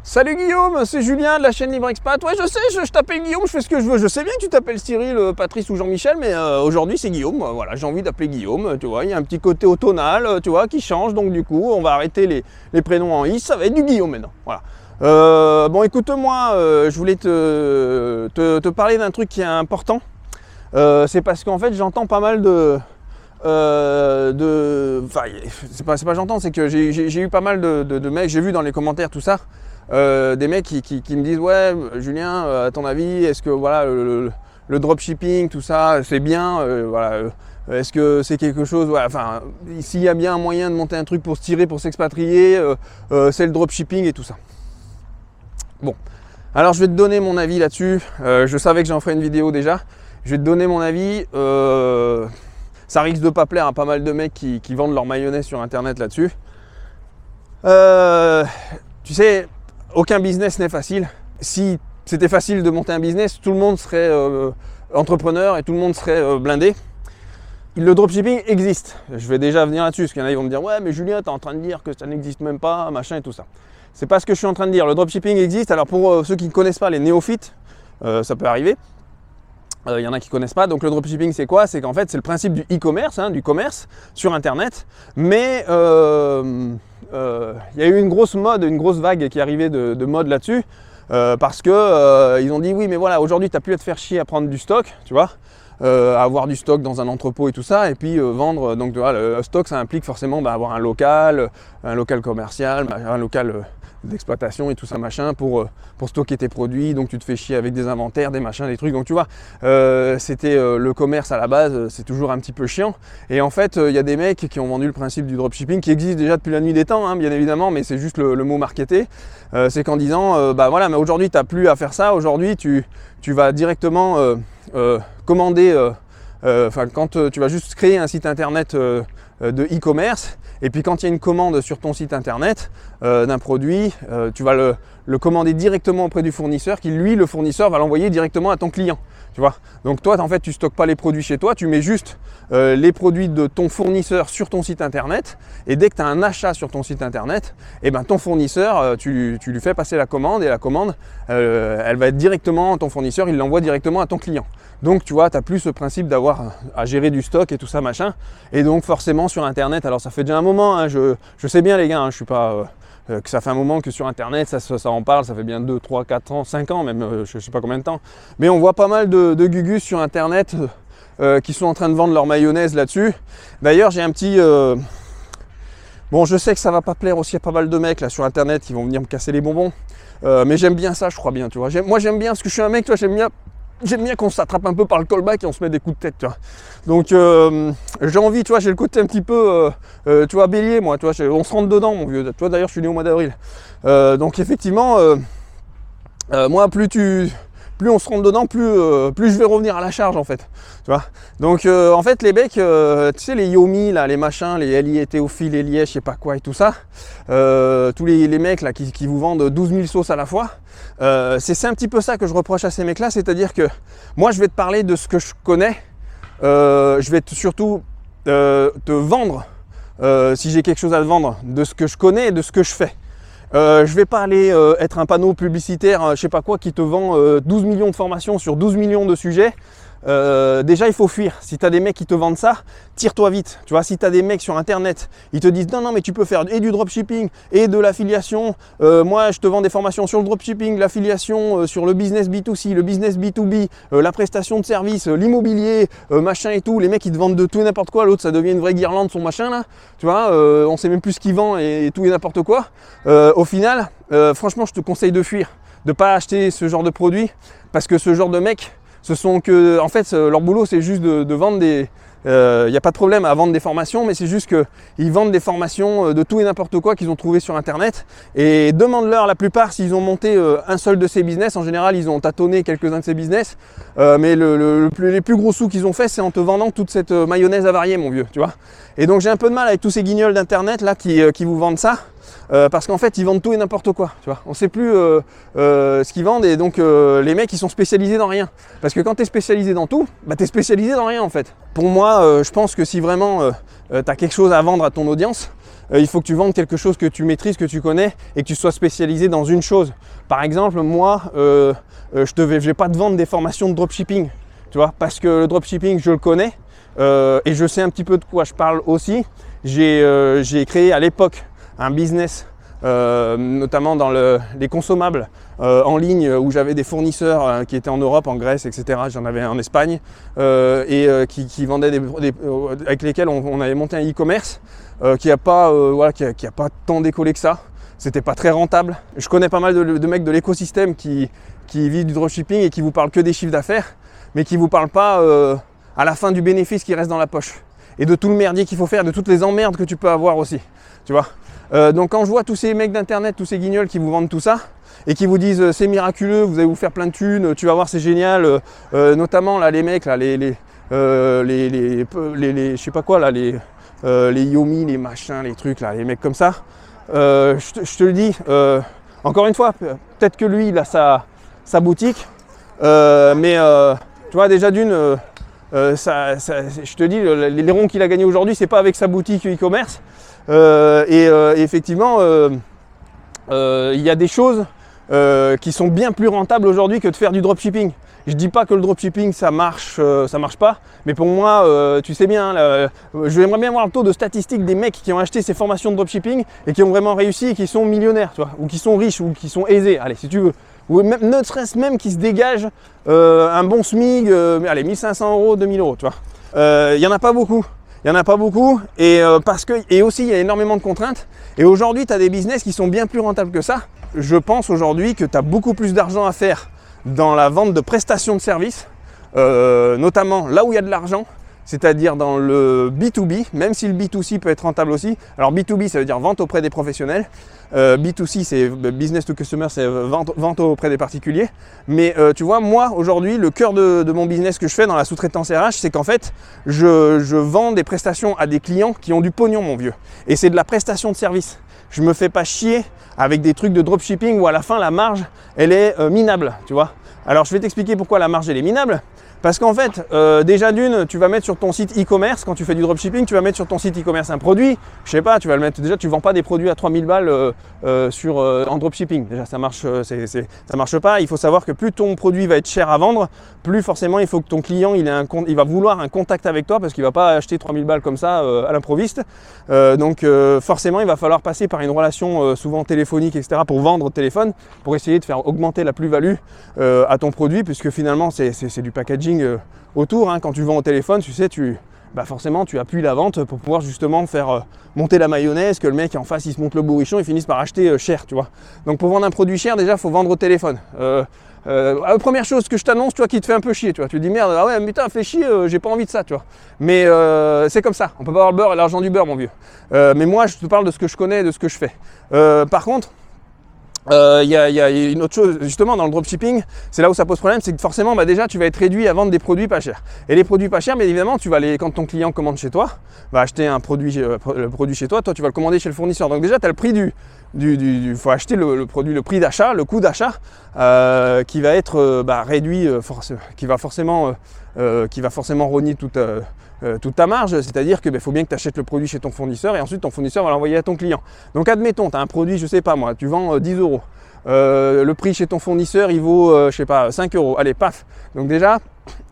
Salut Guillaume, c'est Julien de la chaîne Libre Expat. Ouais, je sais, je t'appelle Guillaume, je fais ce que je veux. Je sais bien que tu t'appelles Cyril, Patrice ou Jean-Michel, mais aujourd'hui c'est Guillaume. Voilà, j'ai envie d'appeler Guillaume, tu vois. Il y a un petit côté automnal, tu vois, qui change. Donc du coup, on va arrêter les prénoms en i, ça va être du Guillaume maintenant. Voilà. Bon, écoute-moi, je voulais te parler d'un truc qui est important. C'est parce qu'en fait, j'entends pas mal enfin, c'est pas j'entends, c'est que j'ai eu pas mal de mecs, j'ai vu dans les commentaires tout ça, des mecs qui me disent ouais Julien, à ton avis, est-ce que voilà le dropshipping, tout ça, c'est bien, voilà, est-ce que c'est quelque chose, voilà, enfin, s'il y a bien un moyen de monter un truc pour se tirer, pour s'expatrier, c'est le dropshipping et tout ça. Bon, alors je vais te donner mon avis là-dessus. Je savais que j'en ferais une vidéo déjà. Je vais te donner mon avis. Ça risque de pas plaire à pas mal de mecs qui vendent leur mayonnaise sur internet là-dessus. Tu sais, aucun business n'est facile. Si c'était facile de monter un business, tout le monde serait entrepreneur et tout le monde serait blindé. Le dropshipping existe. Je vais déjà venir là-dessus, parce qu'il y en a qui vont me dire ouais mais Julien, tu es en train de dire que ça n'existe même pas, machin et tout ça. C'est pas ce que je suis en train de dire. Le dropshipping existe. Alors pour ceux qui ne connaissent pas, les néophytes, ça peut arriver. Il y en a qui ne connaissent pas. Donc le dropshipping, c'est quoi? C'est qu'en fait, c'est le principe du e-commerce, du commerce sur Internet. Mais il y a eu une grosse mode, une grosse vague qui est arrivée de mode là-dessus. Parce que ils ont dit oui, mais voilà, aujourd'hui, tu n'as plus à te faire chier à prendre du stock, tu vois. À avoir du stock dans un entrepôt et tout ça, et puis vendre. Donc tu vois, le stock, ça implique forcément avoir un local commercial, un local d'exploitation et tout ça machin pour stocker tes produits. Donc tu te fais chier avec des inventaires, des machins, des trucs. Donc tu vois, c'était le commerce à la base, c'est toujours un petit peu chiant. Et en fait, il y a des mecs qui ont vendu le principe du dropshipping qui existe déjà depuis la nuit des temps, bien évidemment, mais c'est juste le mot marketé. C'est qu'en disant, bah voilà, mais aujourd'hui tu n'as plus à faire ça. Aujourd'hui tu vas directement commander, quand tu vas juste créer un site internet de e-commerce, et puis quand il y a une commande sur ton site internet d'un produit, tu vas le commander directement auprès du fournisseur, qui lui, le fournisseur, va l'envoyer directement à ton client. Tu vois. Donc toi, en fait, tu stockes pas les produits chez toi, tu mets juste les produits de ton fournisseur sur ton site internet, et dès que tu as un achat sur ton site internet, et ben ton fournisseur, tu lui fais passer la commande, et la commande, elle va être directement, ton fournisseur, il l'envoie directement à ton client. Donc tu vois, tu n'as plus ce principe d'avoir à gérer du stock et tout ça machin. Et donc forcément sur internet, alors ça fait déjà un moment, je sais bien les gars, je suis pas que ça fait un moment que sur internet ça en parle, ça fait bien 2, 3, 4 ans, 5 ans même, je sais pas combien de temps. Mais on voit pas mal de gugus sur internet qui sont en train de vendre leur mayonnaise là-dessus. D'ailleurs j'ai un petit... Bon, je sais que ça va pas plaire aussi à pas mal de mecs là sur internet qui vont venir me casser les bonbons. Mais j'aime bien ça, je crois bien, tu vois. Moi j'aime bien, parce que je suis un mec, tu vois, j'aime bien qu'on s'attrape un peu par le callback et on se met des coups de tête, tu vois. Donc j'ai envie, tu vois, j'ai le côté un petit peu, tu vois, bélier, moi, tu vois, on se rentre dedans, mon vieux. Tu vois, d'ailleurs, je suis né au mois d'avril. Donc effectivement, moi, plus on se rentre dedans, plus je vais revenir à la charge, en fait. Tu vois. Donc en fait, les mecs, tu sais, les Yomi, là, les machins, les LI, Théophile, les Liège, je sais pas quoi et tout ça, tous les mecs là qui vous vendent 12 000 sauces à la fois, c'est un petit peu ça que je reproche à ces mecs-là, c'est-à-dire que moi, je vais te parler de ce que je connais, je vais surtout te vendre, si j'ai quelque chose à te vendre, de ce que je connais et de ce que je fais. Je vais pas aller être un panneau publicitaire, je sais pas quoi, qui te vend 12 millions de formations sur 12 millions de sujets. Déjà il faut fuir. Si tu as des mecs qui te vendent ça, tire-toi vite. Tu vois, si tu as des mecs sur internet, ils te disent non mais tu peux faire et du dropshipping et de l'affiliation. Moi je te vends des formations sur le dropshipping, l'affiliation, sur le business B2C, le business B2B, la prestation de service, l'immobilier, machin et tout. Les mecs ils te vendent de tout et n'importe quoi. L'autre ça devient une vraie guirlande son machin là. Tu vois, on sait même plus ce qu'il vend et tout et n'importe quoi. Au final, franchement je te conseille de fuir, de pas acheter ce genre de produit, parce que ce genre de mecs, en fait, leur boulot, c'est juste de vendre des... Il n'y a pas de problème à vendre des formations, mais c'est juste qu'ils vendent des formations de tout et n'importe quoi qu'ils ont trouvé sur Internet. Et demande-leur, la plupart, s'ils ont monté un seul de ces business. En général, ils ont tâtonné quelques-uns de ces business. Mais les plus gros sous qu'ils ont fait, c'est en te vendant toute cette mayonnaise avariée, mon vieux, tu vois. Et donc, j'ai un peu de mal avec tous ces guignols d'Internet là qui vous vendent ça. Parce qu'en fait ils vendent tout et n'importe quoi, tu vois. On sait plus ce qu'ils vendent, et donc les mecs ils sont spécialisés dans rien. Parce que quand tu es spécialisé dans tout, bah tu es spécialisé dans rien en fait. Pour moi, je pense que si vraiment tu as quelque chose à vendre à ton audience, il faut que tu vendes quelque chose que tu maîtrises, que tu connais et que tu sois spécialisé dans une chose. Par exemple, moi, je ne vais pas te vendre des formations de dropshipping, tu vois, parce que le dropshipping, je le connais et je sais un petit peu de quoi je parle aussi. J'ai créé à l'époque un business, notamment dans les consommables en ligne, où j'avais des fournisseurs qui étaient en Europe, en Grèce, etc. J'en avais en Espagne qui vendaient avec lesquels on avait monté un e-commerce qui n'a pas, qui a pas tant décollé que ça. C'était pas très rentable. Je connais pas mal de mecs de l'écosystème qui vivent du dropshipping et qui vous parlent que des chiffres d'affaires, mais qui vous parlent pas à la fin du bénéfice qui reste dans la poche et de tout le merdier qu'il faut faire, de toutes les emmerdes que tu peux avoir aussi, tu vois. Donc quand je vois tous ces mecs d'internet, tous ces guignols qui vous vendent tout ça et qui vous disent c'est miraculeux, vous allez vous faire plein de thunes, tu vas voir c'est génial, notamment là les mecs là, les je sais pas quoi là, les Yomi, les machins, les trucs là, les mecs comme ça, je te le dis, encore une fois, peut-être que lui il a sa boutique, mais tu vois déjà d'une je te dis, les ronds qu'il a gagnés aujourd'hui, c'est pas avec sa boutique e-commerce. Effectivement, il y a des choses qui sont bien plus rentables aujourd'hui que de faire du dropshipping. Je dis pas que le dropshipping ça marche pas, mais pour moi, tu sais bien, j'aimerais bien voir le taux de statistique des mecs qui ont acheté ces formations de dropshipping et qui ont vraiment réussi et qui sont millionnaires, tu vois, ou qui sont riches ou qui sont aisés, allez, si tu veux. Ou même, ne serait-ce même qui se dégage un bon SMIC, allez, 1500 €, 2000 €, tu vois. Il n'y en a pas beaucoup. Il n'y en a pas beaucoup et aussi il y a énormément de contraintes. Et aujourd'hui, tu as des business qui sont bien plus rentables que ça. Je pense aujourd'hui que tu as beaucoup plus d'argent à faire dans la vente de prestations de services, notamment là où il y a de l'argent, c'est-à-dire dans le B2B, même si le B2C peut être rentable aussi. Alors B2B, ça veut dire vente auprès des professionnels. B2C, c'est business to customer, c'est vente auprès des particuliers. Mais tu vois, moi, aujourd'hui, le cœur de mon business que je fais dans la sous-traitance RH, c'est qu'en fait, je vends des prestations à des clients qui ont du pognon, mon vieux. Et c'est de la prestation de service. Je me fais pas chier avec des trucs de dropshipping où à la fin, la marge, elle est minable, tu vois. Alors, je vais t'expliquer pourquoi la marge, elle est minable. Parce qu'en fait, déjà d'une, tu vas mettre sur ton site e-commerce, quand tu fais du dropshipping, tu vas mettre sur ton site e-commerce un produit. Je sais pas, tu vas le mettre, déjà tu vends pas des produits à 3000 balles en dropshipping. Déjà ça marche pas. Il faut savoir que plus ton produit va être cher à vendre, plus forcément il faut que ton client il va vouloir un contact avec toi parce qu'il va pas acheter 3000 balles comme ça à l'improviste. Donc forcément il va falloir passer par une relation souvent téléphonique, etc. pour vendre au téléphone, pour essayer de faire augmenter la plus-value à ton produit, puisque finalement c'est du packaging autour, hein. Quand tu vends au téléphone, tu sais, forcément tu appuies la vente pour pouvoir justement faire monter la mayonnaise, que le mec en face il se monte le bourrichon et finisse par acheter cher, tu vois. Donc pour vendre un produit cher, déjà il faut vendre au téléphone. Première chose que je t'annonce, tu vois, qui te fait un peu chier, tu vois, tu te dis merde, ah ouais, putain, fais chier, j'ai pas envie de ça, tu vois. Mais c'est comme ça, on peut pas avoir le beurre et l'argent du beurre, mon vieux. Mais moi je te parle de ce que je connais, de ce que je fais. Par contre, il y a une autre chose, justement, dans le dropshipping, c'est là où ça pose problème, c'est que forcément, déjà, tu vas être réduit à vendre des produits pas chers. Et les produits pas chers, bien évidemment, quand ton client commande chez toi, va acheter le produit chez toi, tu vas le commander chez le fournisseur. Donc déjà, tu as le prix faut acheter le produit, le prix d'achat, le coût d'achat, qui va être réduit, qui va forcément rogner toute ta marge, c'est-à-dire que faut bien que tu achètes le produit chez ton fournisseur et ensuite ton fournisseur va l'envoyer à ton client. Donc admettons, tu as un produit, je sais pas moi, tu vends 10 €. Le prix chez ton fournisseur, il vaut, je sais pas, 5 €. Allez, paf. Donc déjà,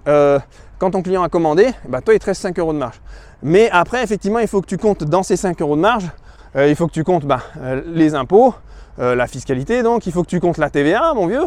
quand ton client a commandé, toi, il te reste 5 € de marge. Mais après, effectivement, il faut que tu comptes dans ces 5 € de marge, il faut que tu comptes les impôts, la fiscalité, donc il faut que tu comptes la TVA, mon vieux.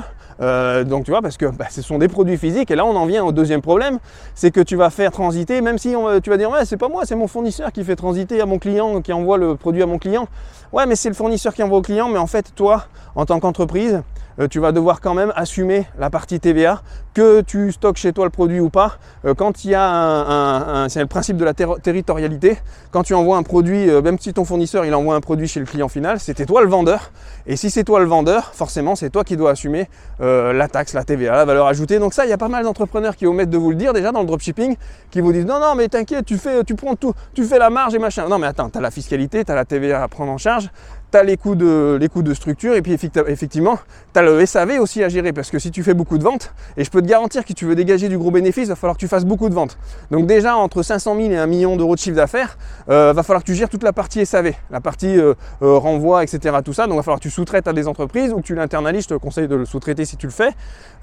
Donc tu vois, parce que ce sont des produits physiques, et là on en vient au deuxième problème, c'est que tu vas faire transiter, même si tu vas dire ouais, c'est pas moi, c'est mon fournisseur qui fait transiter à mon client, qui envoie le produit à mon client. Ouais, mais c'est le fournisseur qui envoie au client, mais en fait toi, en tant qu'entreprise, tu vas devoir quand même assumer la partie TVA, que tu stockes chez toi le produit ou pas. Quand il y a c'est le principe de la territorialité, quand tu envoies un produit, même si ton fournisseur il envoie un produit chez le client final, c'était toi le vendeur. Et si c'est toi le vendeur, forcément c'est toi qui dois assumer la taxe, la TVA, la valeur ajoutée. Donc ça, il y a pas mal d'entrepreneurs qui omettent de vous le dire déjà dans le dropshipping, qui vous disent non mais t'inquiète, tu prends tout, tu fais la marge et machin. Non mais attends, tu as la fiscalité, tu as la TVA à prendre en charge, tu as les coûts de structure et puis effectivement, tu as le SAV aussi à gérer parce que si tu fais beaucoup de ventes, et je peux te garantir que tu veux dégager du gros bénéfice, il va falloir que tu fasses beaucoup de ventes. Donc déjà, entre 500 000 et 1 million d'euros de chiffre d'affaires, va falloir que tu gères toute la partie SAV, la partie renvoi, etc. Tout ça. Donc il va falloir que tu sous-traites à des entreprises ou que tu l'internalises. Je te conseille de le sous-traiter si tu le fais.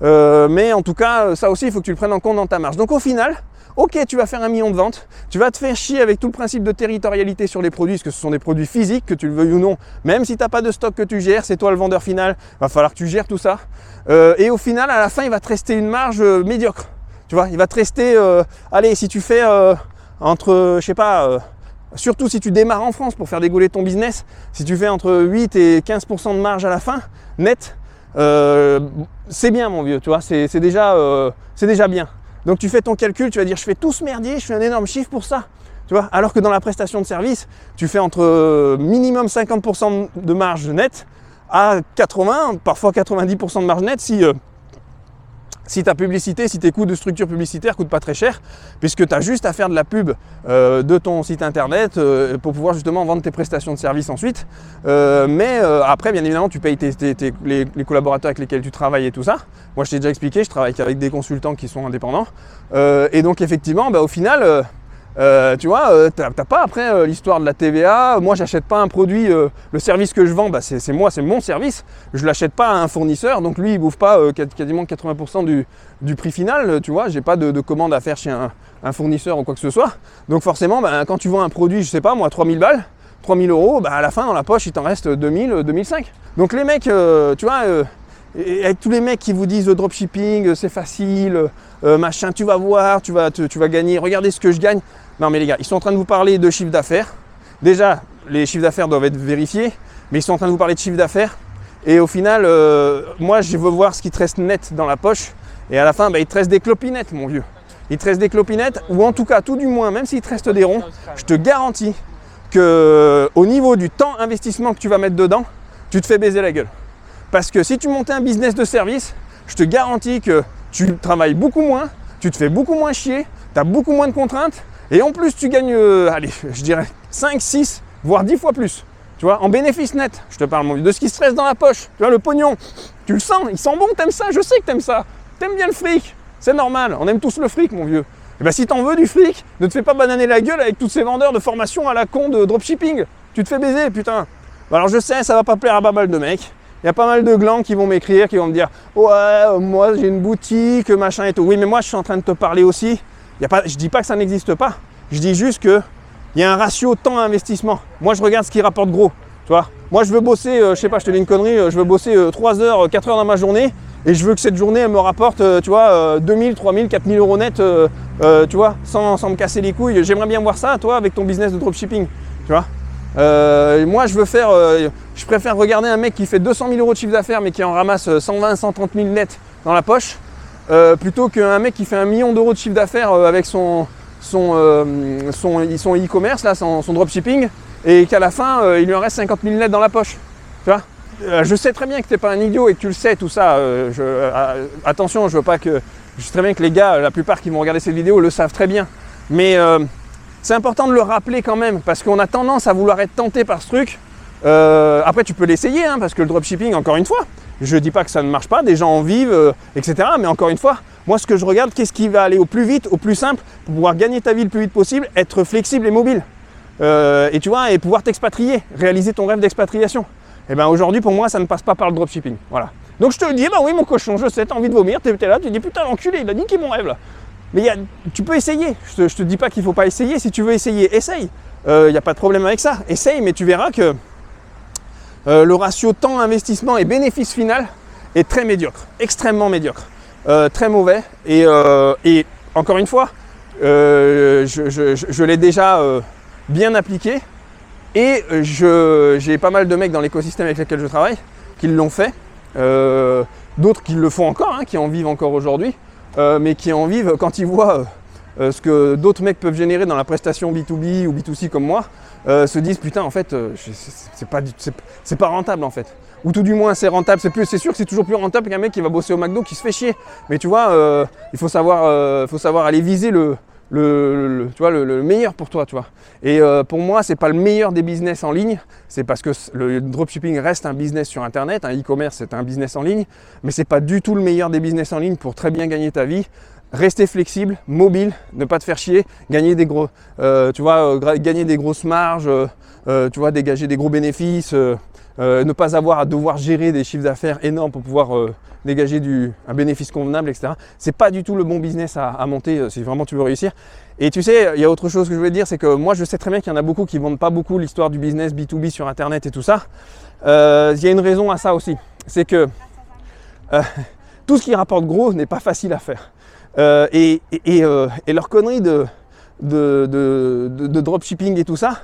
Mais en tout cas, ça aussi, il faut que tu le prennes en compte dans ta marge. Donc au final, ok, tu vas faire 1 million de ventes, tu vas te faire chier avec tout le principe de territorialité sur les produits, parce que ce sont des produits physiques, que tu le veuilles ou non, même si tu n'as pas de stock que tu gères, c'est toi le vendeur final, il va falloir que tu gères tout ça. Et au final, à la fin, il va te rester une marge médiocre. Tu vois, il va te rester, allez, si tu fais entre, je sais pas, surtout si tu démarres en France pour faire décoller ton business, si tu fais entre 8 et 15% de marge à la fin, net, c'est bien mon vieux, tu vois, c'est déjà bien. Donc tu fais ton calcul, tu vas dire je fais tout ce merdier, je fais un énorme chiffre pour ça. Tu vois, alors que dans la prestation de service, tu fais entre minimum 50% de marge nette à 80, parfois 90% de marge nette si ta publicité, si tes coûts de structure publicitaire ne coûtent pas très cher, puisque tu as juste à faire de la pub de ton site internet pour pouvoir justement vendre tes prestations de service ensuite. Mais après, bien évidemment, tu payes les collaborateurs avec lesquels tu travailles et tout ça. Moi, je t'ai déjà expliqué, je travaille qu'avec des consultants qui sont indépendants. Et donc, effectivement, au final, tu vois, t'as pas après l'histoire de la TVA. Moi, j'achète pas un produit, le service que je vends, c'est moi, c'est mon service. Je l'achète pas à un fournisseur, donc lui, il bouffe pas quasiment 80% du prix final. Tu vois, j'ai pas de commande à faire chez un fournisseur ou quoi que ce soit. Donc forcément, quand tu vends un produit, je sais pas moi, 3000 balles, 3000 euros, à la fin, dans la poche, il t'en reste 2000, 2005. Donc les mecs, tu vois, et avec tous les mecs qui vous disent dropshipping, c'est facile, machin, tu vas voir, tu vas gagner, regardez ce que je gagne. Non mais les gars, ils sont en train de vous parler de chiffre d'affaires. Déjà, les chiffres d'affaires doivent être vérifiés, mais ils sont en train de vous parler de chiffre d'affaires. Et au final, moi, je veux voir ce qui te reste net dans la poche. Et à la fin, il te reste des clopinettes, mon vieux. Il te reste des clopinettes, ou en tout cas, tout du moins, même s'il te reste des ronds, je te garantis qu'au niveau du temps investissement que tu vas mettre dedans, tu te fais baiser la gueule. Parce que si tu montais un business de service, je te garantis que tu travailles beaucoup moins, tu te fais beaucoup moins chier, tu as beaucoup moins de contraintes, et en plus tu gagnes, allez, je dirais 5, 6, voire 10 fois plus. Tu vois, en bénéfice net, je te parle de ce qui se reste dans la poche. Tu vois, le pognon, tu le sens, il sent bon, t'aimes ça, je sais que t'aimes ça. T'aimes bien le fric, c'est normal, on aime tous le fric, mon vieux. Et si t'en veux du fric, ne te fais pas bananer la gueule avec tous ces vendeurs de formation à la con de dropshipping. Tu te fais baiser, putain. Alors je sais, ça va pas plaire à pas mal de mecs. Il y a pas mal de glands qui vont m'écrire, qui vont me dire « Ouais, moi j'ai une boutique, machin et tout. » Oui, mais moi je suis en train de te parler aussi. Je dis pas que ça n'existe pas. Je dis juste qu'il y a un ratio temps-investissement. Moi je regarde ce qui rapporte gros. Tu vois, moi je veux bosser, je sais pas, je te dis une connerie, je veux bosser 3 heures, 4 heures dans ma journée. Et je veux que cette journée elle me rapporte, tu vois, 2000, 3000, 4000 euros net, tu vois, sans me casser les couilles. J'aimerais bien voir ça, toi, avec ton business de dropshipping. Tu vois. Moi je préfère regarder un mec qui fait 200 000 euros de chiffre d'affaires mais qui en ramasse 120, 130 000 net dans la poche, plutôt qu'un mec qui fait 1 million d'euros de chiffre d'affaires avec son e-commerce, là, son dropshipping, et qu'à la fin il lui en reste 50 000 net dans la poche. Tu vois. Je sais très bien que tu n'es pas un idiot et que tu le sais, tout ça. Attention, je veux pas que. Je sais très bien que les gars, la plupart qui vont regarder cette vidéo le savent très bien. Mais c'est important de le rappeler quand même, parce qu'on a tendance à vouloir être tenté par ce truc. Après, tu peux l'essayer, hein, parce que le dropshipping, encore une fois, je ne dis pas que ça ne marche pas, des gens en vivent, etc. Mais encore une fois, moi, ce que je regarde, qu'est-ce qui va aller au plus vite, au plus simple, pour pouvoir gagner ta vie le plus vite possible, être flexible et mobile. Et tu vois, et pouvoir t'expatrier, réaliser ton rêve d'expatriation. Et bien aujourd'hui, pour moi, ça ne passe pas par le dropshipping. Voilà. Donc je te le dis, oui, mon cochon, je sais, t'as envie de vomir, t'es là, tu te dis putain, l'enculé, il a niqué mon rêve là. Mais tu peux essayer. Je te dis pas qu'il ne faut pas essayer. Si tu veux essayer, essaye. Il n'y a pas de problème avec ça. Essaye, mais tu verras que le ratio temps-investissement et bénéfice final est très médiocre, extrêmement médiocre, très mauvais. Et encore une fois, je l'ai déjà bien appliqué. Et j'ai pas mal de mecs dans l'écosystème avec lesquels je travaille qui l'ont fait. D'autres qui le font encore, hein, qui en vivent encore aujourd'hui. Mais qui en vivent quand ils voient ce que d'autres mecs peuvent générer dans la prestation B2B ou B2C comme moi, se disent putain en fait c'est pas rentable en fait. Ou tout du moins c'est rentable, c'est sûr que c'est toujours plus rentable qu'un mec qui va bosser au McDo qui se fait chier. Mais tu vois, il faut savoir aller viser tu vois, le meilleur pour toi, tu vois. Et pour moi, c'est pas le meilleur des business en ligne. C'est parce que le dropshipping reste un business sur Internet. Un e-commerce, c'est un business en ligne. Mais c'est pas du tout le meilleur des business en ligne pour très bien gagner ta vie. Rester flexible, mobile, ne pas te faire chier, gagner des gros, gagner des grosses marges, tu vois, dégager des gros bénéfices, ne pas avoir à devoir gérer des chiffres d'affaires énormes pour pouvoir dégager un bénéfice convenable, etc. C'est pas du tout le bon business à monter si vraiment tu veux réussir. Et tu sais, il y a autre chose que je voulais dire, c'est que moi je sais très bien qu'il y en a beaucoup qui ne vendent pas beaucoup l'histoire du business B2B sur Internet et tout ça. Il y a une raison à ça aussi, c'est que tout ce qui rapporte gros n'est pas facile à faire. Et leur connerie de dropshipping et tout ça,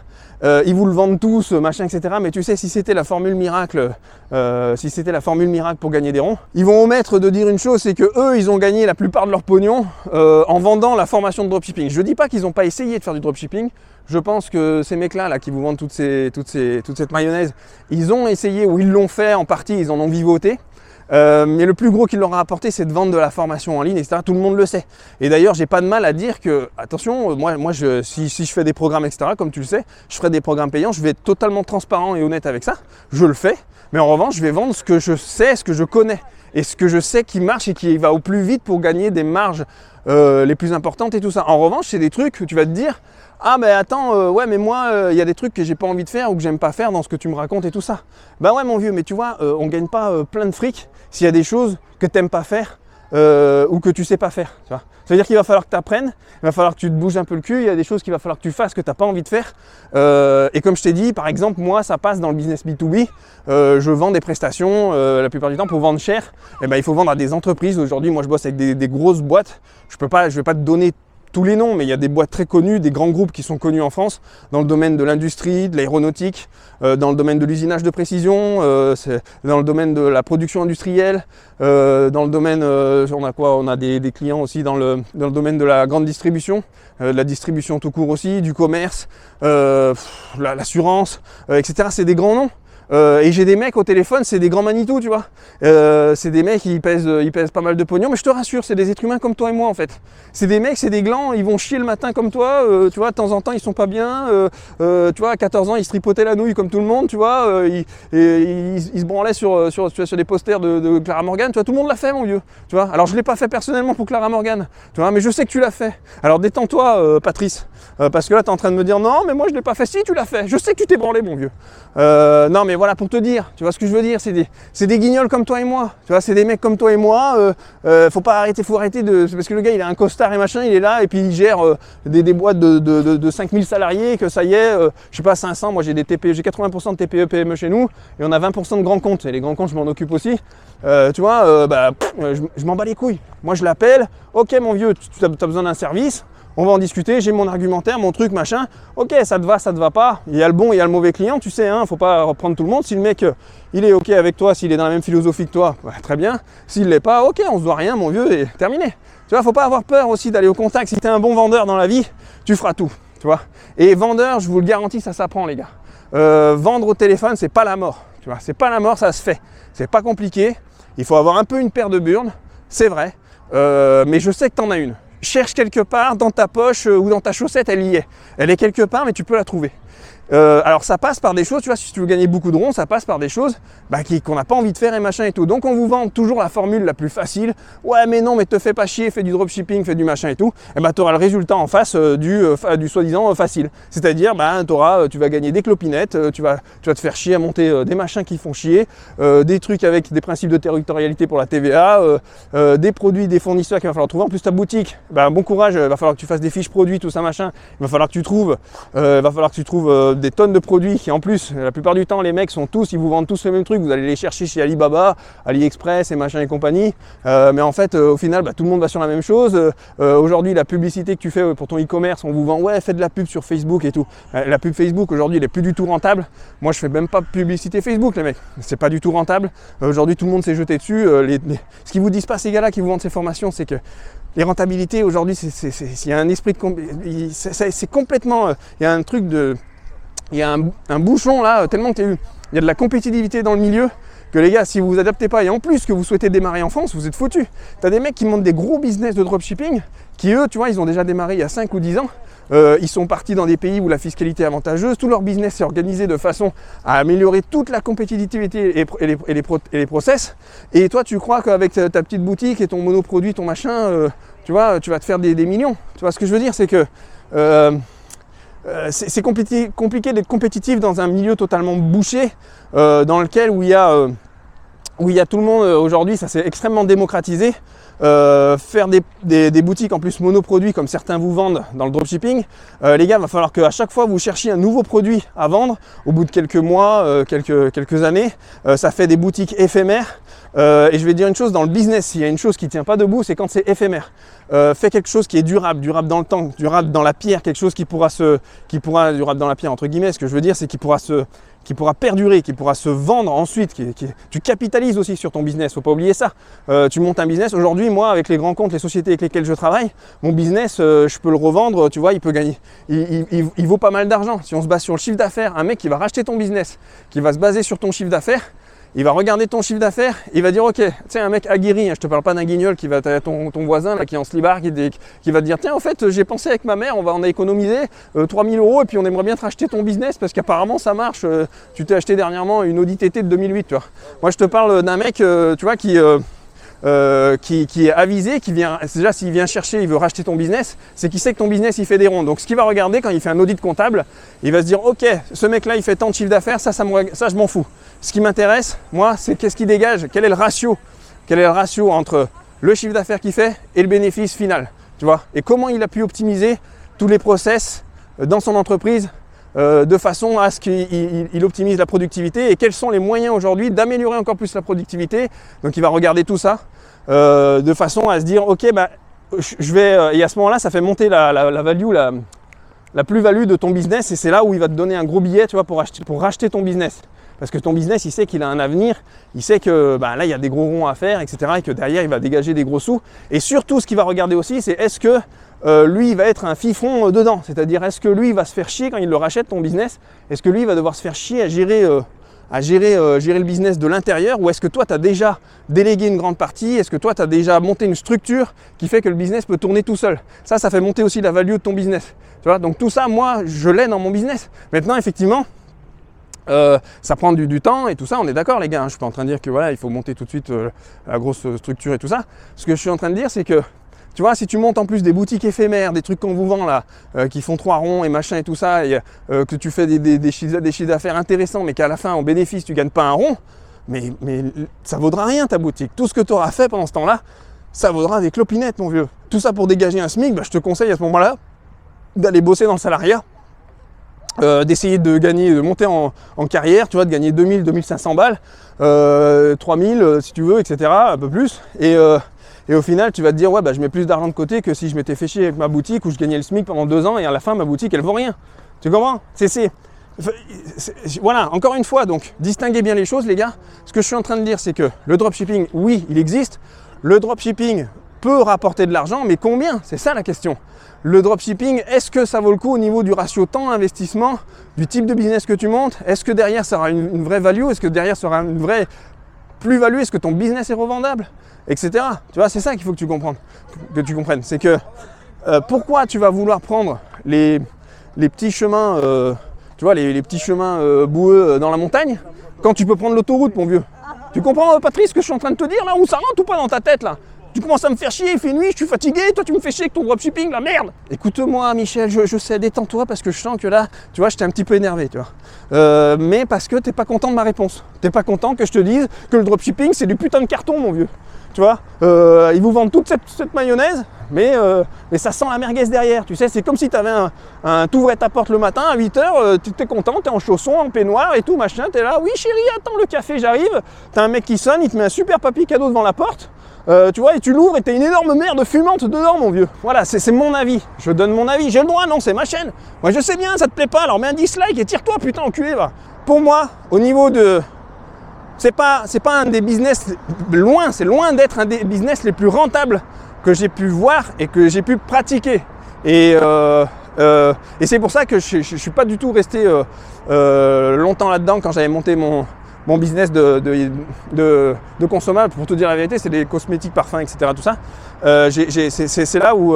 ils vous le vendent tous, machin, etc. Mais tu sais, si c'était la formule miracle, pour gagner des ronds, ils vont omettre de dire une chose, c'est que eux, ils ont gagné la plupart de leur pognon en vendant la formation de dropshipping. Je dis pas qu'ils n'ont pas essayé de faire du dropshipping. Je pense que ces mecs-là, qui vous vendent toute cette mayonnaise, ils ont essayé ou ils l'ont fait en partie, ils en ont vivoté. Mais le plus gros qu'il leur a apporté, c'est de vendre de la formation en ligne, etc. Tout le monde le sait. Et d'ailleurs, j'ai pas de mal à dire que, attention, si je fais des programmes, etc., comme tu le sais, je ferai des programmes payants, je vais être totalement transparent et honnête avec ça. Je le fais, mais en revanche, je vais vendre ce que je sais, ce que je connais, et ce que je sais qui marche et qui va au plus vite pour gagner des marges les plus importantes et tout ça. En revanche, c'est des trucs que tu vas te dire, ah mais attends, ouais mais moi il y a des trucs que j'ai pas envie de faire ou que j'aime pas faire dans ce que tu me racontes et tout ça. Bah ouais mon vieux, mais tu vois, on gagne pas plein de fric s'il y a des choses que t'aimes pas faire ou que tu sais pas faire. Tu vois. Ça veut dire qu'il va falloir que tu apprennes, il va falloir que tu te bouges un peu le cul, il y a des choses qu'il va falloir que tu fasses que t'as pas envie de faire. Et comme je t'ai dit, par exemple, moi ça passe dans le business B2B, je vends des prestations la plupart du temps pour vendre cher, et ben il faut vendre à des entreprises. Aujourd'hui moi je bosse avec des grosses boîtes, je vais pas te donner tous les noms, mais il y a des boîtes très connues, des grands groupes qui sont connus en France, dans le domaine de l'industrie, de l'aéronautique, dans le domaine de l'usinage de précision, dans le domaine de la production industrielle, dans le domaine, on a des clients aussi dans le domaine de la grande distribution, de la distribution tout court aussi, du commerce, l'assurance, etc. C'est des grands noms. Et j'ai des mecs au téléphone, c'est des grands Manitou, tu vois. C'est des mecs qui pèsent pas mal de pognon, mais je te rassure, c'est des êtres humains comme toi et moi en fait. C'est des mecs, c'est des glands, ils vont chier le matin comme toi, tu vois, de temps en temps ils sont pas bien, tu vois, à 14 ans ils se tripotaient la nouille comme tout le monde, tu vois, ils se branlaient sur des posters de Clara Morgan, tu vois, tout le monde l'a fait mon vieux, tu vois. Alors je l'ai pas fait personnellement pour Clara Morgan, tu vois, mais je sais que tu l'as fait. Alors détends-toi Patrice, parce que là tu es en train de me dire non, mais moi je l'ai pas fait, si tu l'as fait, je sais que tu t'es branlé mon vieux. Non mais voilà pour te dire, tu vois ce que je veux dire, c'est des guignols comme toi et moi, tu vois, c'est des mecs comme toi et moi, faut arrêter parce que le gars il a un costard et machin, il est là et puis il gère des boîtes de 5000 salariés, que ça y est, je sais pas 500, moi j'ai des TPE, j'ai 80% de TPE PME chez nous et on a 20% de grands comptes et les grands comptes je m'en occupe aussi, tu vois, je m'en bats les couilles, moi je l'appelle, ok mon vieux, tu as besoin d'un service, on va en discuter, j'ai mon argumentaire, mon truc, machin. Ok, ça te va pas. Il y a le bon, il y a le mauvais client, tu sais, hein, faut pas reprendre tout le monde. Si le mec, il est ok avec toi, s'il est dans la même philosophie que toi, bah, très bien. S'il l'est pas, ok, on se doit rien, mon vieux, et terminé. Tu vois, faut pas avoir peur aussi d'aller au contact. Si tu es un bon vendeur dans la vie, tu feras tout, tu vois. Et vendeur, je vous le garantis, ça s'apprend, les gars. Vendre au téléphone, c'est pas la mort, tu vois. C'est pas la mort, ça se fait. C'est pas compliqué. Il faut avoir un peu une paire de burnes, c'est vrai. Mais je sais que tu en as une. Cherche quelque part dans ta poche ou dans ta chaussette, elle y est. Elle est quelque part, mais tu peux la trouver. Alors ça passe par des choses, tu vois, si tu veux gagner beaucoup de ronds, ça passe par des choses qu'on n'a pas envie de faire et machin et tout. Donc on vous vend toujours la formule la plus facile. Ouais mais non, mais te fais pas chier, fais du dropshipping, fais du machin et tout. Et tu auras le résultat en face du soi-disant facile. C'est-à-dire, tu vas gagner des clopinettes, tu vas te faire chier à monter des machins qui font chier, des trucs avec des principes de territorialité pour la TVA, des produits, des fournisseurs qu'il va falloir trouver. En plus ta boutique, bon courage, il va falloir que tu fasses des fiches produits, tout ça machin. Il va falloir que tu trouves, des tonnes de produits qui en plus, la plupart du temps les mecs ils vous vendent tous le même truc, vous allez les chercher chez Alibaba, AliExpress et machin et compagnie, mais en fait au final tout le monde va sur la même chose. Aujourd'hui la publicité que tu fais pour ton e-commerce, on vous vend ouais fais de la pub sur Facebook et tout. La pub Facebook aujourd'hui elle est plus du tout rentable. Moi je fais même pas de publicité Facebook les mecs, c'est pas du tout rentable. Aujourd'hui tout le monde s'est jeté dessus. Ce qu'ils vous disent pas ces gars là qui vous vendent ces formations, c'est que les rentabilités aujourd'hui, il y a un esprit c'est complètement, il y a un truc il y a un bouchon là, tellement qu'il y a de la compétitivité dans le milieu que les gars, si vous vous adaptez pas et en plus que vous souhaitez démarrer en France, vous êtes foutus. Tu as des mecs qui montent des gros business de dropshipping qui eux, tu vois, ils ont déjà démarré il y a 5 ou 10 ans. Ils sont partis dans des pays où la fiscalité est avantageuse, tout leur business est organisé de façon à améliorer toute la compétitivité et les process. Et toi, tu crois qu'avec ta petite boutique et ton monoproduit, ton machin, tu vois, tu vas te faire des millions. Tu vois ce que je veux dire, c'est que c'est compliqué d'être compétitif dans un milieu totalement bouché, dans lequel où il y a tout le monde aujourd'hui, ça s'est extrêmement démocratisé. Faire des boutiques en plus monoproduits comme certains vous vendent dans le dropshipping, les gars, il va falloir qu'à chaque fois vous cherchiez un nouveau produit à vendre au bout de quelques mois, quelques années. Ça fait des boutiques éphémères. Et je vais dire une chose, dans le business, il y a une chose qui ne tient pas debout, c'est quand c'est éphémère. Fais quelque chose qui est durable dans le temps, durable dans la pierre, quelque chose qui pourra durable dans la pierre entre guillemets. Ce que je veux dire, c'est qui pourra perdurer, qui pourra se vendre ensuite, tu capitalises aussi sur ton business, faut pas oublier ça. Tu montes un business, aujourd'hui moi avec les grands comptes, les sociétés avec lesquelles je travaille, mon business, je peux le revendre, tu vois, il peut gagner, il vaut pas mal d'argent. Si on se base sur le chiffre d'affaires, un mec qui va racheter ton business, qui va se baser sur ton chiffre d'affaires, il va regarder ton chiffre d'affaires, il va dire ok, tu sais un mec aguerri, je te parle pas d'un guignol qui va ton voisin là, qui est en slibard, qui va te dire tiens en fait j'ai pensé avec ma mère, on a économisé 3000 € et puis on aimerait bien te racheter ton business parce qu'apparemment ça marche, tu t'es acheté dernièrement une Audi TT de 2008 tu vois. Moi je te parle d'un mec tu vois qui est avisé, qui vient, déjà s'il vient chercher, il veut racheter ton business, c'est qu'il sait que ton business il fait des ronds. Donc ce qu'il va regarder quand il fait un audit comptable, il va se dire ok, ce mec là il fait tant de chiffre d'affaires, ça je m'en fous. Ce qui m'intéresse, moi, c'est qu'est-ce qu'il dégage, quel est le ratio entre le chiffre d'affaires qu'il fait et le bénéfice final, tu vois, et comment il a pu optimiser tous les process dans son entreprise de façon à ce qu'il optimise la productivité et quels sont les moyens aujourd'hui d'améliorer encore plus la productivité. Donc il va regarder tout ça de façon à se dire ok, bah, je vais, et à ce moment-là, ça fait monter la value, la plus-value de ton business et c'est là où il va te donner un gros billet, tu vois, pour racheter ton business. Parce que ton business, il sait qu'il a un avenir, il sait que bah, là, il y a des gros ronds à faire, etc. Et que derrière, il va dégager des gros sous. Et surtout, ce qu'il va regarder aussi, c'est est-ce que lui, il va être un fifron dedans. C'est-à-dire, est-ce que lui, il va se faire chier quand il le rachète, ton business? Est-ce que lui, il va devoir se faire chier à gérer le business de l'intérieur? Ou est-ce que toi, tu as déjà délégué une grande partie? Est-ce que toi, tu as déjà monté une structure qui fait que le business peut tourner tout seul? Ça fait monter aussi la value de ton business. Tu vois, donc tout ça, moi, je l'ai dans mon business. Maintenant, effectivement, ça prend du temps et tout ça, on est d'accord les gars, hein, je suis pas en train de dire que voilà, il faut monter tout de suite la grosse structure et tout ça. Ce que je suis en train de dire, c'est que tu vois, si tu montes en plus des boutiques éphémères, des trucs qu'on vous vend là, qui font 3 ronds et machin et tout ça, et que tu fais des chiffres d'affaires intéressants, mais qu'à la fin, en bénéfice, tu gagnes pas un rond, mais ça vaudra rien ta boutique. Tout ce que tu auras fait pendant ce temps-là, ça vaudra des clopinettes, mon vieux. Tout ça pour dégager un SMIC, bah, je te conseille à ce moment-là d'aller bosser dans le salariat. D'essayer de monter en carrière, tu vois, de gagner 2000, 2500 balles, 3000 si tu veux, etc., un peu plus. Et au final, tu vas te dire, ouais, bah, je mets plus d'argent de côté que si je m'étais fait chier avec ma boutique où je gagnais le SMIC pendant 2 ans et à la fin, ma boutique, elle vaut rien. Tu comprends? Voilà, encore une fois, donc, distinguez bien les choses, les gars. Ce que je suis en train de dire, c'est que le dropshipping, oui, il existe. Le dropshipping peut rapporter de l'argent, mais combien? C'est ça la question. Le dropshipping, est-ce que ça vaut le coup au niveau du ratio temps-investissement, du type de business que tu montes? Est-ce que derrière ça aura une vraie value? Est-ce que derrière ça aura une vraie plus-value? Est-ce que ton business est revendable? Etc. Tu vois, c'est ça qu'il faut que tu comprennes. C'est que pourquoi tu vas vouloir prendre les petits chemins, tu vois, les petits chemins boueux dans la montagne, quand tu peux prendre l'autoroute, mon vieux? Tu comprends, Patrice, ce que je suis en train de te dire là? Où ça rentre ou pas dans ta tête là? Tu commences à me faire chier, il fait nuit, je suis fatigué, toi tu me fais chier avec ton dropshipping, la merde! Écoute-moi Michel, je sais, détends-toi parce que je sens que là, tu vois, j'étais un petit peu énervé, tu vois. Mais parce que t'es pas content de ma réponse. T'es pas content que je te dise que le dropshipping c'est du putain de carton, mon vieux. Tu vois, ils vous vendent toute cette mayonnaise, mais ça sent la merguez derrière, tu sais, c'est comme si tu avais t'ouvrais ta porte le matin à 8h, tu es content, tu es en chaussons, en peignoir et tout, machin, tu es là, oui chérie, attends le café, j'arrive, t'as un mec qui sonne, il te met un super papy cadeau devant la porte, tu vois, et tu l'ouvres et t'as une énorme merde fumante dedans, mon vieux. Voilà, c'est mon avis, je donne mon avis, j'ai le droit, non, c'est ma chaîne. Moi je sais bien, ça te plaît pas, alors mets un dislike et tire-toi, putain, enculé, va. Pour moi, au niveau de... C'est pas un des business, c'est loin d'être un des business les plus rentables que j'ai pu voir et que j'ai pu pratiquer. Et c'est pour ça que je suis pas du tout resté longtemps là-dedans quand j'avais monté mon mon business de consommables, pour te dire la vérité, c'est des cosmétiques, parfums, etc. Tout ça. C'est là où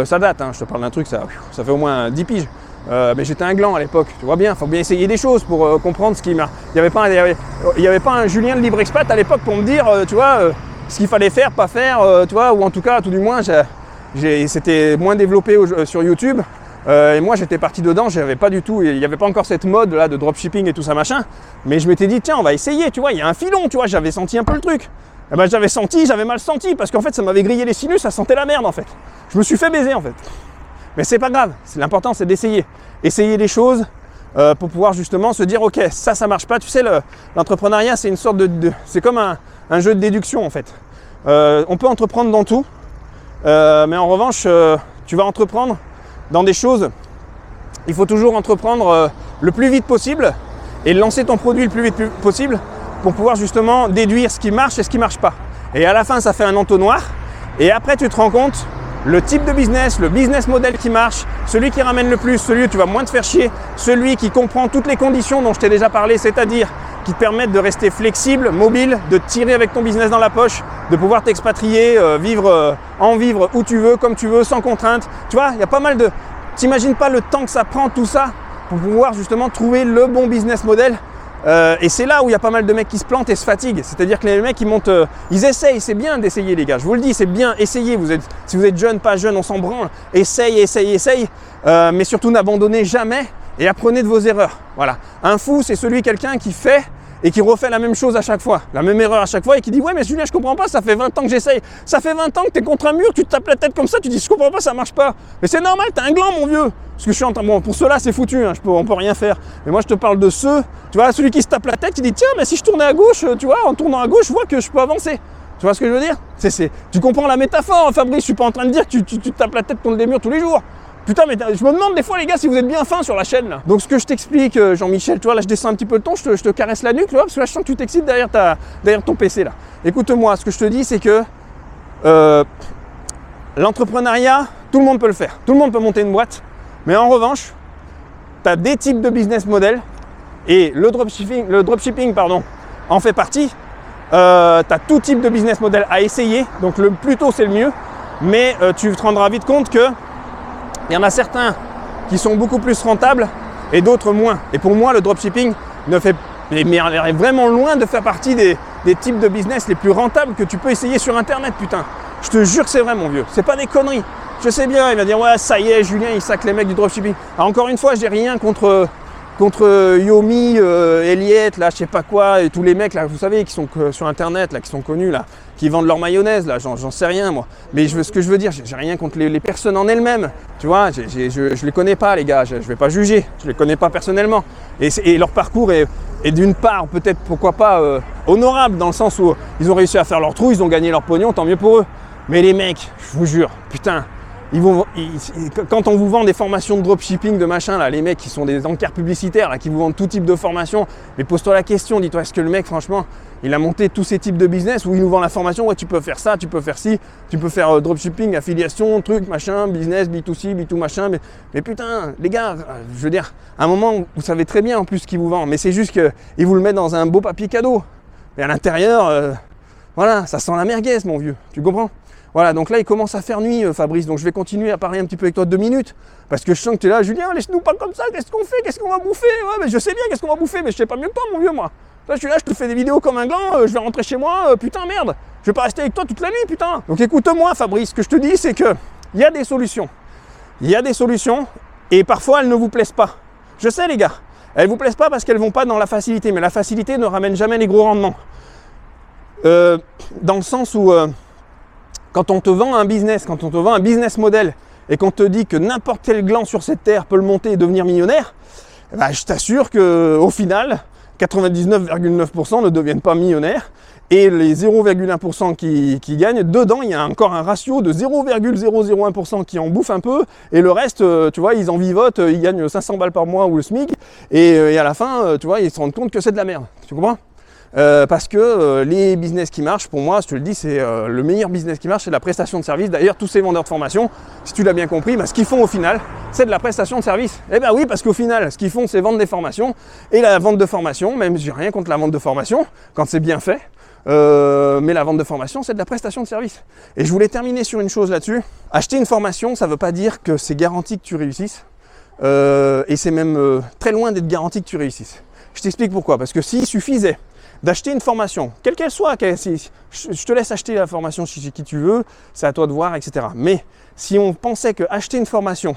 ça date, hein, je te parle d'un truc, ça fait au moins 10 piges. Mais j'étais un gland à l'époque, tu vois bien, il faut bien essayer des choses pour comprendre ce qui m'a... Il n'y avait pas un Julien de Libre Expat à l'époque pour me dire, tu vois, ce qu'il fallait faire, pas faire, tu vois, ou en tout cas, tout du moins, c'était moins développé sur YouTube. Et moi, j'étais parti dedans, j'avais pas du tout, il n'y avait pas encore cette mode là de dropshipping et tout ça machin. Mais je m'étais dit, tiens, on va essayer, tu vois, il y a un filon, tu vois, j'avais senti un peu le truc. Et ben, j'avais mal senti, parce qu'en fait, ça m'avait grillé les sinus, ça sentait la merde en fait. Je me suis fait baiser en fait. Mais c'est pas grave, l'important c'est d'essayer. Essayer des choses pour pouvoir justement se dire, ok, ça marche pas. Tu sais, l'entrepreneuriat, c'est une sorte c'est comme un jeu de déduction en fait. On peut entreprendre dans tout, mais en revanche, tu vas entreprendre dans des choses, il faut toujours entreprendre le plus vite possible et lancer ton produit le plus vite possible pour pouvoir justement déduire ce qui marche et ce qui ne marche pas. Et à la fin, ça fait un entonnoir. Et après, tu te rends compte le type de business, le business model qui marche, celui qui ramène le plus, celui où tu vas moins te faire chier, celui qui comprend toutes les conditions dont je t'ai déjà parlé, c'est-à-dire qui te permettent de rester flexible, mobile, de tirer avec ton business dans la poche, de pouvoir t'expatrier, en vivre où tu veux, comme tu veux, sans contrainte. Tu vois, il y a pas mal de... T'imagines pas le temps que ça prend tout ça pour pouvoir justement trouver le bon business model. Et c'est là où il y a pas mal de mecs qui se plantent et se fatiguent. C'est-à-dire que les mecs, ils montent, ils essayent. C'est bien d'essayer, les gars. Je vous le dis, c'est bien. Essayez. Si vous êtes jeune, pas jeune, on s'en branle. Essaye. Mais surtout, n'abandonnez jamais et apprenez de vos erreurs. Voilà. Un fou, c'est quelqu'un qui fait et qui refait la même chose à chaque fois, la même erreur à chaque fois et qui dit « Ouais, mais Julien, je comprends pas, ça fait 20 ans que j'essaye. Ça fait 20 ans que tu es contre un mur, tu te tapes la tête comme ça, tu dis « Je comprends pas, ça marche pas. » Mais c'est normal, t'es un gland, mon vieux. Parce que je suis en train... Bon, pour ceux-là, c'est foutu, hein, on peut rien faire. Mais moi, je te parle de ceux, tu vois, celui qui se tape la tête, il dit « Tiens, mais si je tournais à gauche, tu vois, en tournant à gauche, je vois que je peux avancer. » Tu vois ce que je veux dire? Tu comprends la métaphore, Fabrice, je suis pas en train de dire que tu te tapes la tête contre des murs tous les jours. Putain, mais je me demande des fois, les gars, si vous êtes bien fins sur la chaîne, là. Donc, ce que je t'explique, Jean-Michel, tu vois, là, je descends un petit peu le ton, je te caresse la nuque, tu vois, parce que là, je sens que tu t'excites derrière ton PC, là. Écoute-moi, ce que je te dis, c'est que l'entrepreneuriat, tout le monde peut le faire. Tout le monde peut monter une boîte. Mais en revanche, tu as des types de business models et le dropshipping, en fait partie. Tu as tout type de business model à essayer. Donc, le plus tôt, c'est le mieux. Mais tu te rendras vite compte que il y en a certains qui sont beaucoup plus rentables et d'autres moins. Et pour moi, le dropshipping est vraiment loin de faire partie des types de business les plus rentables que tu peux essayer sur Internet, putain. Je te jure que c'est vrai, mon vieux. C'est pas des conneries. Je sais bien, il va dire, ouais, ça y est, Julien, il sac les mecs du dropshipping. Alors, encore une fois, j'ai rien contre Yomi, Elliott, là, je sais pas quoi, et tous les mecs, là, vous savez, qui sont sur Internet, là, qui sont connus, là, qui vendent leur mayonnaise, là, j'en sais rien, moi. Mais ce que je veux dire, j'ai rien contre les personnes en elles-mêmes, tu vois, je les connais pas, les gars, je vais pas juger, je les connais pas personnellement. Et leur parcours est d'une part, peut-être, pourquoi pas, honorable, dans le sens où ils ont réussi à faire leur trou, ils ont gagné leur pognon, tant mieux pour eux. Mais les mecs, je vous jure, putain, quand on vous vend des formations de dropshipping, de machin, là, les mecs qui sont des encarts publicitaires, là, qui vous vendent tout type de formation, mais pose-toi la question, dis-toi, est-ce que le mec, franchement, il a monté tous ces types de business où il nous vend la formation, ouais, tu peux faire ça, tu peux faire ci, tu peux faire dropshipping, affiliation, truc, machin, business, B2C, B2 machin, mais putain, les gars, je veux dire, à un moment, vous savez très bien en plus ce qu'il vous vend, mais c'est juste qu'il vous le met dans un beau papier cadeau. Et à l'intérieur, voilà, ça sent la merguez, mon vieux, tu comprends? Voilà, donc là, il commence à faire nuit, Fabrice. Donc, je vais continuer à parler un petit peu avec toi 2 minutes. Parce que je sens que tu es là, Julien, laisse-nous pas comme ça. Qu'est-ce qu'on fait? Qu'est-ce qu'on va bouffer? Ouais, mais je sais bien qu'est-ce qu'on va bouffer, mais je sais pas mieux que toi, mon vieux, moi. Là, je suis là, je te fais des vidéos comme un gland. Je vais rentrer chez moi. Putain, merde. Je vais pas rester avec toi toute la nuit, putain. Donc, écoute-moi, Fabrice. Ce que je te dis, c'est que il y a des solutions. Il y a des solutions. Et parfois, elles ne vous plaisent pas. Je sais, les gars. Elles vous plaisent pas parce qu'elles vont pas dans la facilité. Mais la facilité ne ramène jamais les gros rendements. Dans le sens où... quand on te vend un business, quand on te vend un business model et qu'on te dit que n'importe quel gland sur cette terre peut le monter et devenir millionnaire, bah, je t'assure qu'au final, 99,9% ne deviennent pas millionnaires et les 0,1% qui gagnent, dedans, il y a encore un ratio de 0,001% qui en bouffe un peu et le reste, tu vois, ils en vivotent, ils gagnent 500 balles par mois ou le SMIC et à la fin, tu vois, ils se rendent compte que c'est de la merde. Tu comprends ? Parce que les business qui marchent, pour moi, je te le dis, c'est le meilleur business qui marche, c'est de la prestation de service. D'ailleurs, tous ces vendeurs de formation, si tu l'as bien compris, ce qu'ils font au final, c'est de la prestation de service. Eh bien oui, parce qu'au final, ce qu'ils font, c'est vendre des formations. Et la vente de formation, même j'ai rien contre la vente de formation, quand c'est bien fait, mais la vente de formation, c'est de la prestation de service. Et je voulais terminer sur une chose là-dessus. Acheter une formation, ça ne veut pas dire que c'est garanti que tu réussisses. Et c'est même très loin d'être garanti que tu réussisses. Je t'explique pourquoi. Parce que s'il suffisait d'acheter une formation, quelle qu'elle soit, je te laisse acheter la formation chez qui tu veux, c'est à toi de voir, etc. Mais si on pensait que acheter une formation,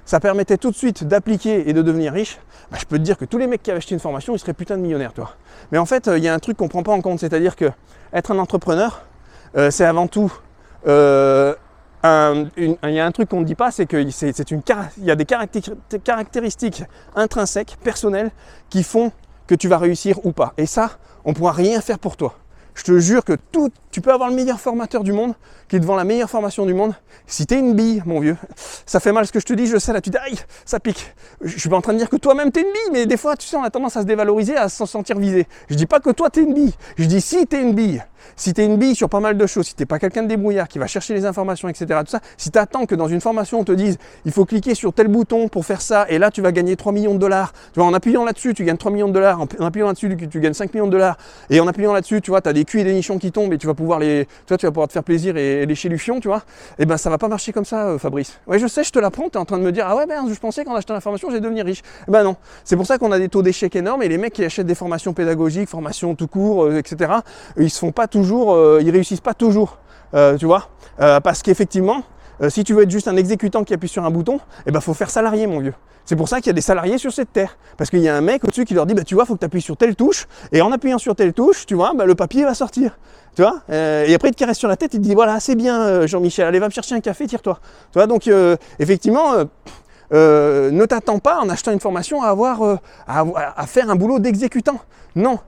ça permettait tout de suite d'appliquer et de devenir riche, je peux te dire que tous les mecs qui avaient acheté une formation, ils seraient putain de millionnaires, toi. Mais en fait, il y a un truc qu'on ne prend pas en compte, c'est-à-dire que être un entrepreneur, c'est avant tout il y a un truc qu'on ne dit pas, c'est qu'il y a des caractéristiques intrinsèques, personnelles, qui font que tu vas réussir ou pas. Et ça, on ne pourra rien faire pour toi. Je te jure que tu peux avoir le meilleur formateur du monde, qui te vend la meilleure formation du monde. Si tu es une bille, mon vieux, ça fait mal ce que je te dis, je sais, là tu dis, aïe, ça pique. Je suis pas en train de dire que toi-même tu es une bille, mais des fois, tu sais, on a tendance à se dévaloriser, à se sentir visé. Je dis pas que toi tu es une bille, je dis si tu es une bille. Si tu es une bille sur pas mal de choses, si tu n'es pas quelqu'un de débrouillard qui va chercher les informations, etc., tout ça, si tu attends que dans une formation on te dise il faut cliquer sur tel bouton pour faire ça, et là tu vas gagner 3 millions de dollars, tu vois, en appuyant là-dessus tu gagnes 3 millions de dollars, en appuyant là-dessus tu gagnes 5 millions de dollars, et en appuyant là-dessus tu vois, tu as des culs et des nichons qui tombent et tu vas pouvoir te faire plaisir et lécher du fion, tu vois, et ben ça va pas marcher comme ça, Fabrice. Ouais, je sais, je te l'apprends, tu es en train de me dire ah ouais, ben je pensais qu'en achetant la formation j'allais devenir riche. Ben non, c'est pour ça qu'on a des taux d'échec énormes, et les mecs qui achètent des formations pédagogiques, formations tout court, etc., ils se font pas toujours, ils réussissent pas toujours, tu vois, parce qu'effectivement, si tu veux être juste un exécutant qui appuie sur un bouton, faut faire salarié, mon vieux. C'est pour ça qu'il y a des salariés sur cette terre, parce qu'il y a un mec au-dessus qui leur dit, tu vois, faut que tu appuies sur telle touche, et en appuyant sur telle touche, tu vois, le papier va sortir, tu vois, et après il te caresse sur la tête, il te dit, voilà, c'est bien, Jean-Michel, allez, va me chercher un café, tire-toi, tu vois, donc effectivement, ne t'attends pas en achetant une formation à faire un boulot d'exécutant, non.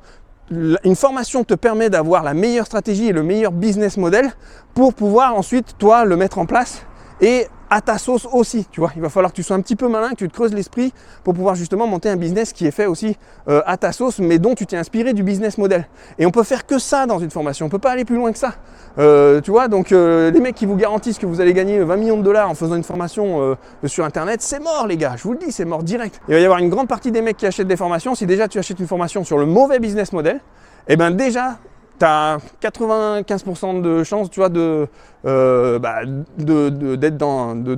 Une formation te permet d'avoir la meilleure stratégie et le meilleur business model pour pouvoir ensuite, toi, le mettre en place et à ta sauce aussi, tu vois. Il va falloir que tu sois un petit peu malin, que tu te creuses l'esprit pour pouvoir justement monter un business qui est fait aussi à ta sauce, mais dont tu t'es inspiré du business model. Et on peut faire que ça dans une formation, on peut pas aller plus loin que ça. Tu vois, donc les mecs qui vous garantissent que vous allez gagner 20 millions de dollars en faisant une formation sur Internet, c'est mort les gars, je vous le dis, c'est mort direct. Il va y avoir une grande partie des mecs qui achètent des formations. Si déjà tu achètes une formation sur le mauvais business model, et bien déjà, tu as 95% de chances, tu vois, de te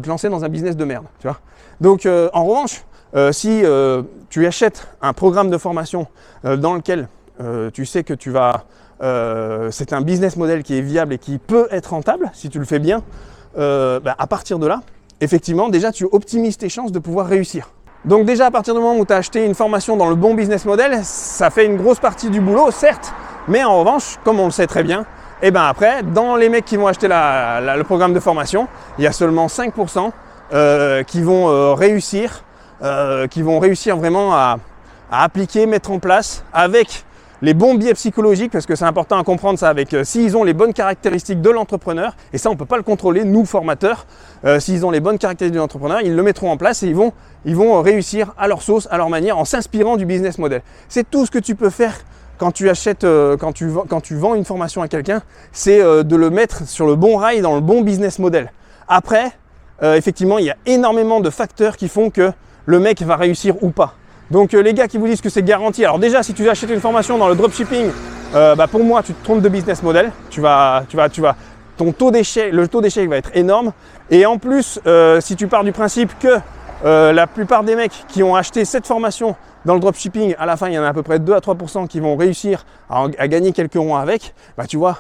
lancer dans un business de merde, tu vois. Donc, en revanche, si tu achètes un programme de formation dans lequel tu sais que c'est un business model qui est viable et qui peut être rentable, si tu le fais bien, à partir de là, effectivement, déjà, tu optimises tes chances de pouvoir réussir. Donc déjà, à partir du moment où tu as acheté une formation dans le bon business model, ça fait une grosse partie du boulot, certes, mais en revanche, comme on le sait très bien, après, dans les mecs qui vont acheter le programme de formation, il y a seulement 5% qui vont réussir vraiment à appliquer, mettre en place avec les bons biais psychologiques, parce que c'est important à comprendre ça, avec s'ils ont les bonnes caractéristiques de l'entrepreneur, et ça on ne peut pas le contrôler, nous formateurs, s'ils ont les bonnes caractéristiques de l'entrepreneur, ils le mettront en place et ils vont réussir à leur sauce, à leur manière, en s'inspirant du business model. C'est tout ce que tu peux faire quand tu achètes, quand tu vends une formation à quelqu'un, c'est de le mettre sur le bon rail, dans le bon business model. Après, effectivement, il y a énormément de facteurs qui font que le mec va réussir ou pas. Donc les gars qui vous disent que c'est garanti, alors déjà si tu veux acheter une formation dans le dropshipping, pour moi tu te trompes de business model, le taux d'échec va être énorme, et en plus si tu pars du principe que la plupart des mecs qui ont acheté cette formation dans le dropshipping, à la fin il y en a à peu près 2 à 3% qui vont réussir à gagner quelques ronds avec, tu vois,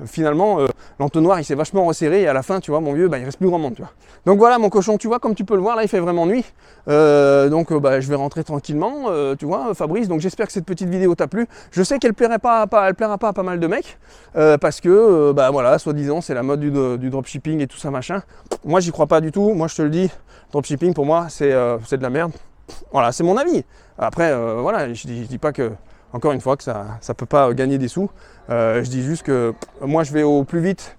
finalement l'entonnoir il s'est vachement resserré, et à la fin tu vois mon vieux, il reste plus grand monde, tu vois. Donc voilà mon cochon, tu vois, comme tu peux le voir là il fait vraiment nuit, donc je vais rentrer tranquillement, tu vois Fabrice, donc j'espère que cette petite vidéo t'a plu. Je sais qu'elle plaira pas à pas mal de mecs, parce que voilà, soi-disant c'est la mode du dropshipping et tout ça machin. Moi j'y crois pas du tout, moi je te le dis, dropshipping pour moi c'est de la merde. Voilà, c'est mon avis. Après, voilà, je dis pas que, encore une fois, que ça peut pas gagner des sous. Je dis juste que moi, je vais au plus vite,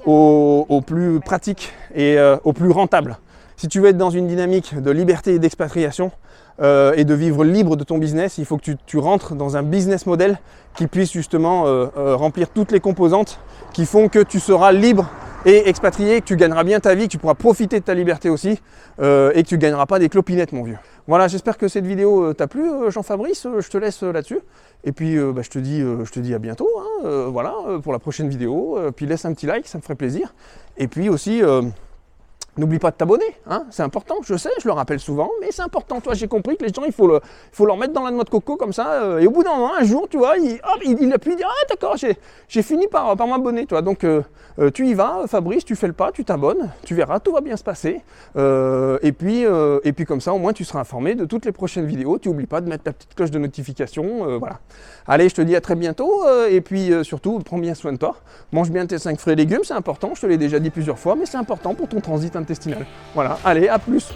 au plus pratique et au plus rentable. Si tu veux être dans une dynamique de liberté et d'expatriation et de vivre libre de ton business, il faut que tu rentres dans un business model qui puisse justement remplir toutes les composantes qui font que tu seras libre et expatrié, que tu gagneras bien ta vie, que tu pourras profiter de ta liberté aussi et que tu ne gagneras pas des clopinettes, mon vieux. Voilà, j'espère que cette vidéo t'a plu, Jean-Fabrice, je te laisse là-dessus. Et puis je te dis à bientôt, hein, voilà, pour la prochaine vidéo. Puis laisse un petit like, ça me ferait plaisir. Et puis aussi, n'oublie pas de t'abonner, hein, c'est important, je sais, je le rappelle souvent, mais c'est important. Toi, j'ai compris que les gens, il faut leur mettre dans la noix de coco comme ça, et au bout d'un moment, un jour, tu vois, il appuie, il dit, ah d'accord, j'ai fini par m'abonner, toi. Donc, tu y vas, Fabrice, tu fais le pas, tu t'abonnes, tu verras, tout va bien se passer. Et puis comme ça, au moins, tu seras informé de toutes les prochaines vidéos. Tu n'oublies pas de mettre la petite cloche de notification, voilà. Allez, je te dis à très bientôt, et puis surtout, prends bien soin de toi. Mange bien tes 5 fruits et légumes, c'est important, je te l'ai déjà dit plusieurs fois, mais c'est important pour ton transit intestinal. Voilà, allez, à plus.